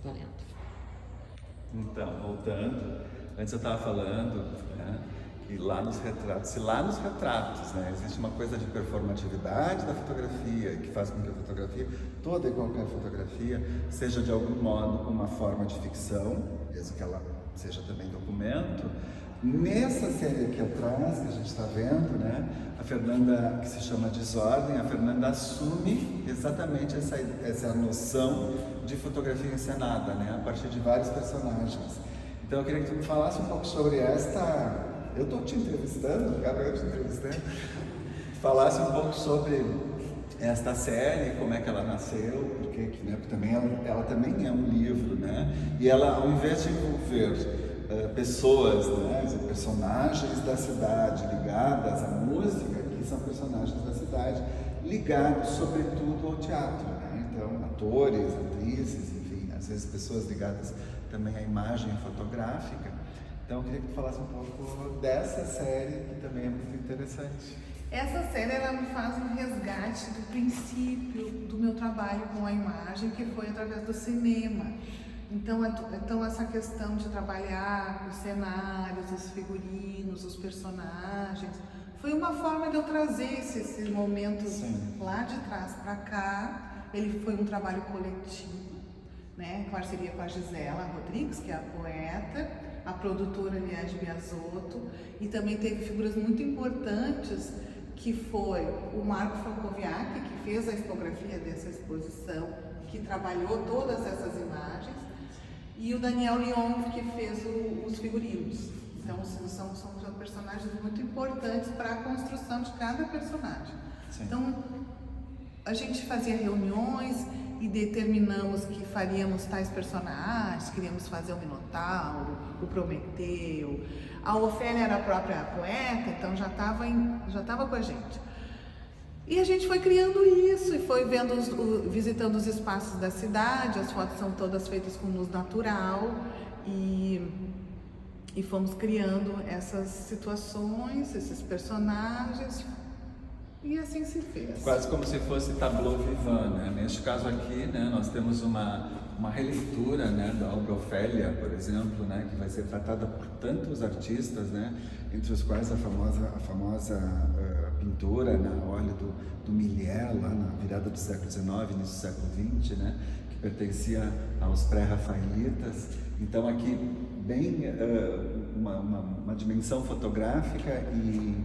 Valendo. Então, voltando, antes eu estava falando, né, que lá nos retratos, se lá nos retratos, né, existe uma coisa de performatividade da fotografia, que faz com que a fotografia, toda e qualquer fotografia, seja de algum modo uma forma de ficção, mesmo que ela seja também documento. Nessa série aqui atrás, que a gente está vendo, né, a Fernanda, que se chama Desordem, a Fernanda assume exatamente essa noção de fotografia encenada, né, a partir de vários personagens. Então eu queria que tu me falasse um pouco sobre esta... Eu estou te entrevistando, Gabriel te entrevistando. Falasse um pouco sobre esta série, como é que ela nasceu, porque né, também ela também é um livro, né? E ela, ao invés de envolver pessoas, né, personagens da cidade ligadas à música, que são personagens da cidade ligados sobretudo ao teatro, né? Então, atores, atrizes, enfim, às vezes pessoas ligadas também à imagem fotográfica. Então, eu queria que tu falasse um pouco dessa série, que também é muito interessante. Essa série ela me faz um resgate do princípio do meu trabalho com a imagem, que foi através do cinema. Então essa questão de trabalhar os cenários, os figurinos, os personagens, foi uma forma de eu trazer esses momentos Sim. lá de trás para cá. Ele foi um trabalho coletivo, né, em parceria com a Gisela Rodrigues, que é a poeta, a produtora Liege Biasotto, e também teve figuras muito importantes, que foi o Marco Francoviac, que fez a expografia dessa exposição, que trabalhou todas essas imagens, e o Daniel Lyon, que fez os figurinos. Então são personagens muito importantes para a construção de cada personagem. Sim. Então a gente fazia reuniões e determinamos que faríamos tais personagens, queríamos fazer o Minotauro, o Prometeu. A Ofélia era a própria poeta, então já estava com a gente. E a gente foi criando isso e foi visitando os espaços da cidade. As fotos são todas feitas com luz natural e fomos criando essas situações, esses personagens, e assim se fez. Quase como se fosse tableau vivant, né? Neste caso aqui, né, nós temos uma releitura, né, da obra Ofélia, por exemplo, né, que vai ser tratada por tantos artistas, né, entre os quais a famosa pintura na óleo do Millet, lá na virada do século XIX, início do século XX, né, que pertencia aos pré-rafaelitas. Então aqui bem uma dimensão fotográfica e,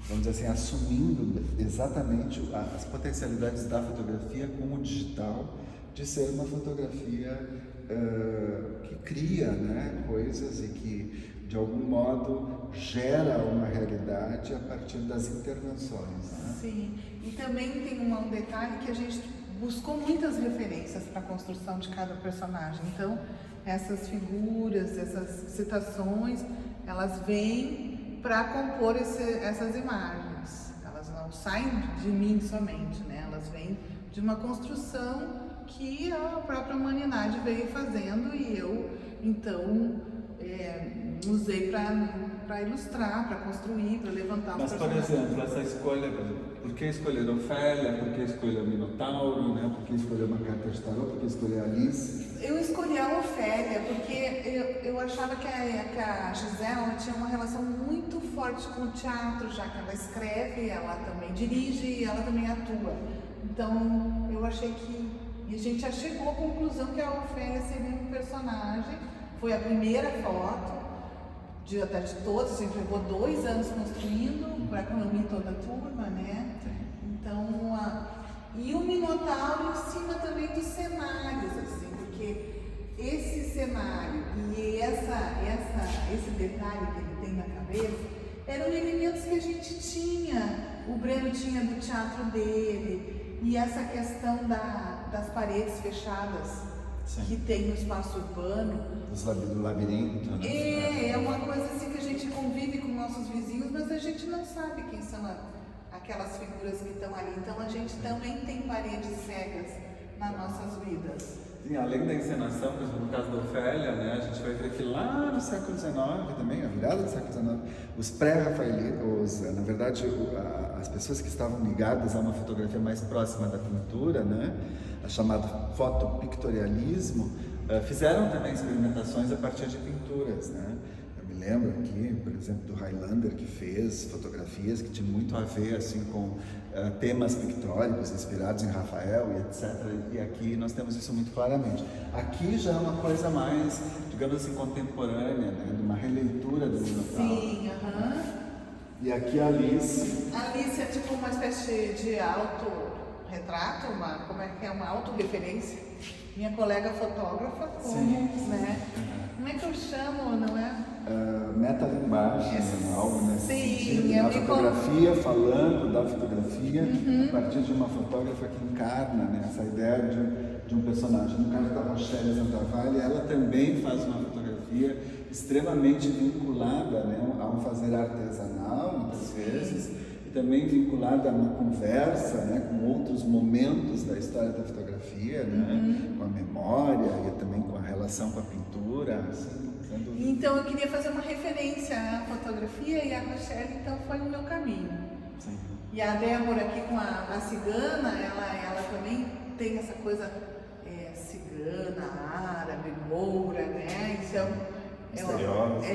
vamos dizer assim, assumindo exatamente as potencialidades da fotografia com o digital, de ser uma fotografia que cria, né, coisas e que, de algum modo, gera uma realidade a partir das intervenções. Né? Sim, e também tem um detalhe que a gente buscou muitas referências para a construção de cada personagem. Então, essas figuras, essas citações, elas vêm para compor essas imagens. Elas não saem de mim somente, né? Elas vêm de uma construção que a própria humanidade veio fazendo e eu, então, usei para ilustrar, para construir, para levantar os personagens. Mas, por exemplo, essa escolha, por que escolher Ofélia, por que escolher Minotauro, né? Por que escolher uma carta de tarô, por que escolher Alice? Eu escolhi a Ofélia porque eu achava que a Gisela tinha uma relação muito forte com o teatro, já que ela escreve, ela também dirige e ela também atua. Então, eu achei que... E a gente já chegou à conclusão que a Ofélia seria um personagem. Foi a primeira foto de todos, a gente levou 2 anos construindo para reunir toda a turma, né? Então, e o Minotauro em cima também dos cenários, assim, porque esse cenário e esse detalhe que ele tem na cabeça eram elementos que a gente tinha. O Breno tinha do teatro dele, e essa questão das paredes fechadas. Sim. Que tem no espaço urbano. Do labirinto, né? É uma coisa assim que a gente convive com nossos vizinhos, mas a gente não sabe quem são aquelas figuras que estão ali. Então a gente também tem paredes cegas nas nossas vidas. Sim, além da encenação, por exemplo, no caso da Ofélia, né, a gente vai ver que lá no século XIX também, a virada do século XIX, os pré-rafaelitas, na verdade, as pessoas que estavam ligadas a uma fotografia mais próxima da pintura, né, a chamada fotopictorialismo, Fizeram também experimentações a partir de pinturas, né? Eu me lembro aqui, por exemplo, do Highlander, que fez fotografias que tinham muito a ver assim com temas pictóricos inspirados em Rafael e etc. E aqui nós temos isso muito claramente. Aqui já é uma coisa mais, digamos assim, contemporânea, né? De uma releitura do Minotauro. Sim, aham. E aqui a Alice. Alice é tipo uma espécie de autorretrato, uma autorreferência. Minha colega fotógrafa, né? Como é que eu chamo, não é? Metalinguagem, algo nesse sentido. Sim, A fotografia, falando da fotografia, a partir de uma fotógrafa que encarna, né, essa ideia de um personagem. No caso da Rochelle Zantavalle, ela também faz uma fotografia extremamente vinculada, né, a um fazer artesanal, muitas vezes, e também vinculada a uma conversa, né, com outros momentos da história da fotografia, né, com a memória e também com a relação com a pintura. Assim, então eu queria fazer uma referência à fotografia e a Rochelle então foi no meu caminho. Sim. E a Débora aqui com a cigana, ela também tem essa coisa cigana, árabe, moura, né? Então, misteriosa.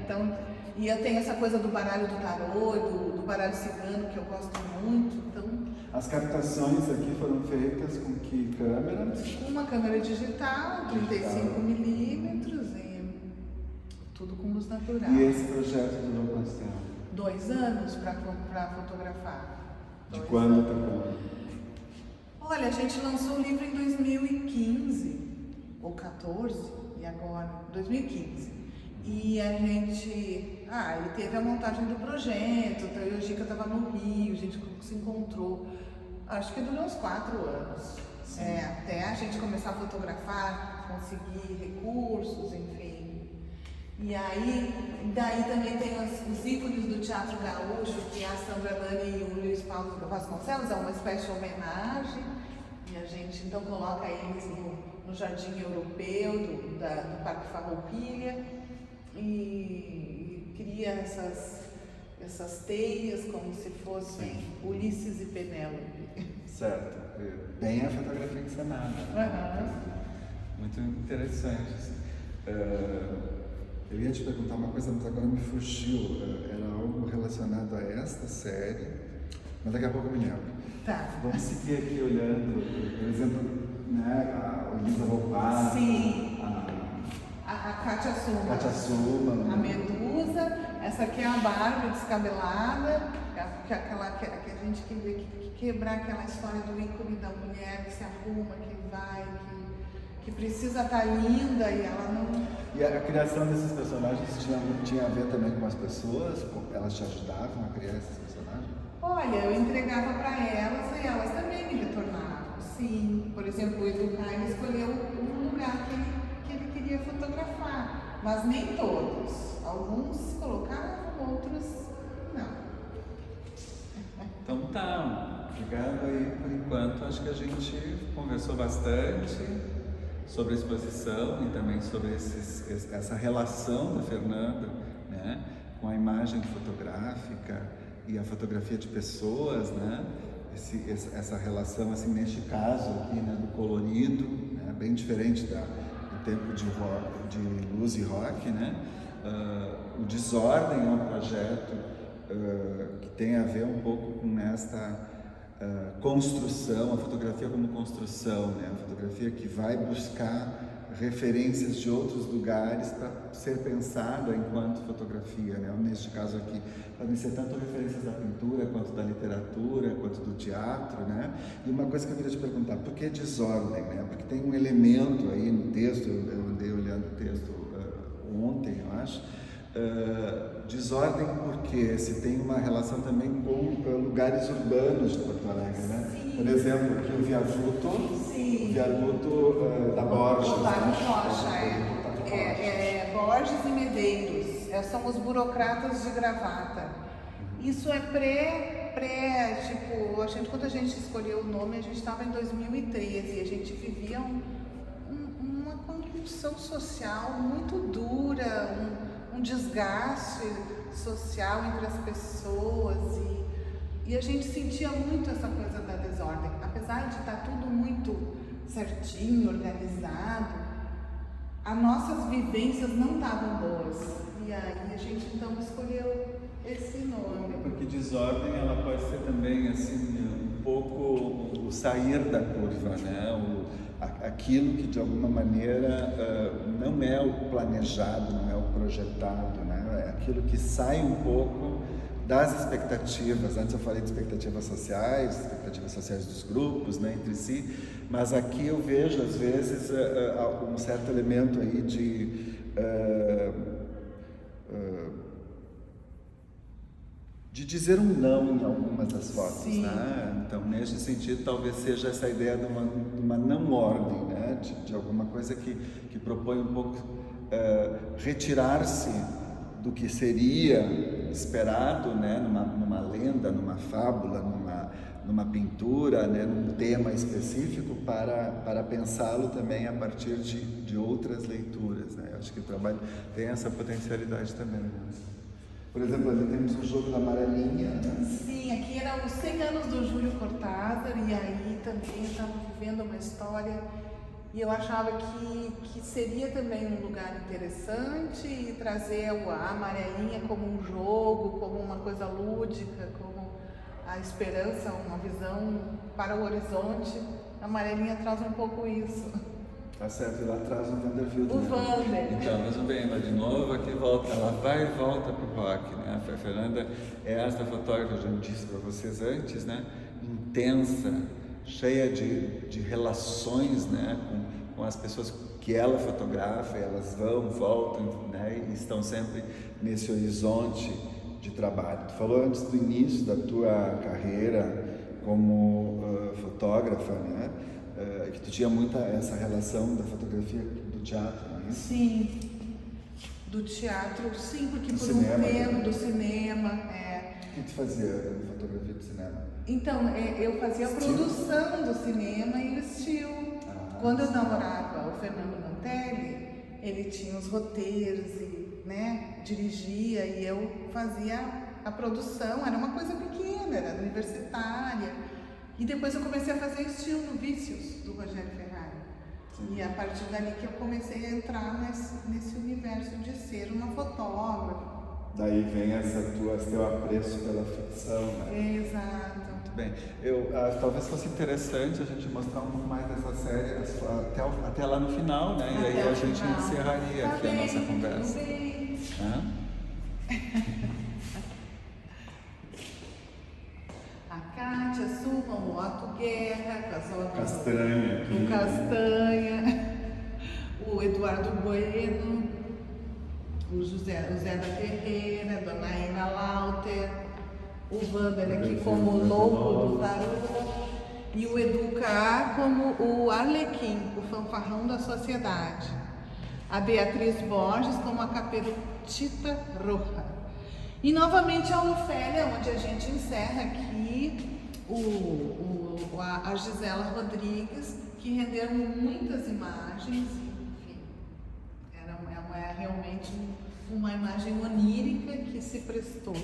Então, e eu tenho essa coisa do baralho do tarô, do baralho cigano que eu gosto muito. Então, as captações aqui foram feitas com que câmera? Com uma câmera digital, 35mm e tudo com luz natural. E esse projeto durou quanto tempo? 2 anos para fotografar. De quando até quando? Olha, a gente lançou o livro em 2015, ou 14, e agora? 2015. E a gente... ele teve a montagem do projeto, então eu e o Gica estava no Rio, a gente se encontrou. Acho que durou uns 4 anos. Até a gente começar a fotografar, conseguir recursos, enfim. E aí, daí também tem os ícones do Teatro Gaúcho, que a Sandra Dani e o Luiz Paulo Vasconcelos, é uma espécie de homenagem. E a gente então coloca eles no Jardim Europeu do Parque Farroupilha e cria essas teias como se fossem Ulisses e Penélope. Certo. Bem a fotografia encenada. Né? Muito interessante. Assim. Eu ia te perguntar uma coisa, mas agora me fugiu. Era algo relacionado a esta série, mas daqui a pouco eu me lembro. Tá. Vamos seguir aqui olhando, por exemplo, né, a Elisa Volpato. Sim. A Kátia Suma. Kátia Suma. A Medusa. Essa aqui é a Barbie descabelada, que a gente quer quebrar aquela história do ícone da mulher que se arruma, que vai, que precisa estar linda e ela não... E a criação desses personagens tinha a ver também com as pessoas? Elas te ajudavam a criar esses personagens? Olha, eu entregava para elas e elas também me retornavam. Sim, por exemplo, o Edu Caio escolheu um lugar que ele queria fotografar, mas nem todos. Alguns colocavam, outros não. Então tá, obrigado aí por enquanto. Acho que a gente conversou bastante sobre a exposição e também sobre essa relação da Fernanda, né, com a imagem fotográfica e a fotografia de pessoas, né? Essa relação, assim, neste caso aqui, né, do colorido, né, bem diferente do tempo de luz e rock, né? O Desordem é um projeto que tem a ver um pouco com esta construção, a fotografia como construção, né? A fotografia que vai buscar referências de outros lugares para ser pensada enquanto fotografia, né? Neste caso aqui, podem ser tanto referências da pintura, quanto da literatura, quanto do teatro, né? E uma coisa que eu queria te perguntar, por que Desordem, né? Porque tem um elemento aí no texto, eu andei olhando o texto ontem, eu acho, Desordem porque se tem uma relação também com lugares urbanos de Porto Alegre, né? Sim. Por exemplo, aqui o viaduto da Borges. Otávio Rocha, Borges e Medeiros, são os burocratas de gravata. Isso é tipo, quando a gente escolheu o nome, a gente estava em 2013 e a gente vivia uma convulsão social muito dura, um desgaste social entre as pessoas e a gente sentia muito essa coisa da desordem, apesar de estar tudo muito certinho, organizado, as nossas vivências não estavam boas. E aí a gente então escolheu esse nome. Porque desordem ela pode ser também assim um pouco o sair da curva, né? Aquilo que de alguma maneira não é o planejado, não é o projetado, né? É aquilo que sai um pouco das expectativas. Antes eu falei de expectativas sociais dos grupos, né, entre si, mas aqui eu vejo às vezes um certo elemento aí de dizer um não em algumas das fotos, né? Então, nesse sentido, talvez seja essa ideia de uma não ordem, né? De alguma coisa que propõe um pouco retirar-se do que seria esperado, né? Numa lenda, numa fábula, numa pintura, né? Num tema específico, para pensá-lo também a partir de outras leituras, né? Eu acho que o trabalho tem essa potencialidade também, né? Por exemplo, ali temos o jogo da amarelinha, né? Sim, aqui eram os 100 anos do Júlio Cortázar, e aí também estava vivendo uma história, e eu achava que seria também um lugar interessante e trazer a amarelinha como um jogo, como uma coisa lúdica, como a esperança, uma visão para o horizonte. A amarelinha traz um pouco isso. Tá certo, e lá atrás o Vanderbilt. O Vander. Então, mas bem, ela de novo aqui volta, ela vai e volta para o rock, né? A Fernanda é esta fotógrafa, eu já disse para vocês antes, né? Intensa, cheia de relações, né? Com as pessoas que ela fotografa, elas vão, voltam, né? E estão sempre nesse horizonte de trabalho. Tu falou antes do início da tua carreira como fotógrafa, né? Que tu tinha muita essa relação da fotografia do teatro, não é isso? Sim, do teatro, sim, porque por um tempo do cinema. O que tu fazia na fotografia do cinema? Então, eu fazia a produção do cinema e o estilo. Quando eu namorava o Fernando Mantelli, ele tinha os roteiros e, né, dirigia, e eu fazia a produção. Era uma coisa pequena, era universitária. E depois eu comecei a fazer estilo no Vícios, do Rogério Ferrari. Sim. E a partir dali que eu comecei a entrar nesse universo de ser uma fotógrafa. Daí vem esse teu apreço pela ficção, né? Exato. Muito bem. Talvez fosse interessante a gente mostrar um pouco mais dessa série até lá no final, né? E aí a gente encerraria aqui a nossa conversa. Tudo bem. Kátia, Suma, o Otto Guerra, Castanha. O Castanha, o Eduardo Bueno, o Zé da Ferreira, a Dona Ina Lauter, o Vander aqui como o louco do Tarô, e o Edu K como o Arlequim, o fanfarrão da sociedade. A Beatriz Borges como a Caperucita Roja. E novamente a Ofélia, onde a gente encerra aqui a Gisela Rodrigues, que renderam muitas imagens, enfim, é realmente uma imagem onírica que se prestou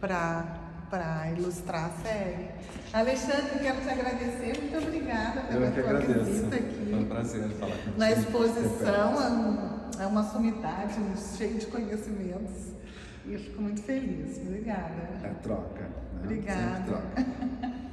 para ilustrar a série. Alexandre, quero te agradecer, muito obrigada pela tua visita aqui. Foi um prazer falar contigo. Na exposição, é uma sumidade, cheia de conhecimentos. E eu fico muito feliz. Obrigada. É troca. Né? Obrigada. Sempre troca.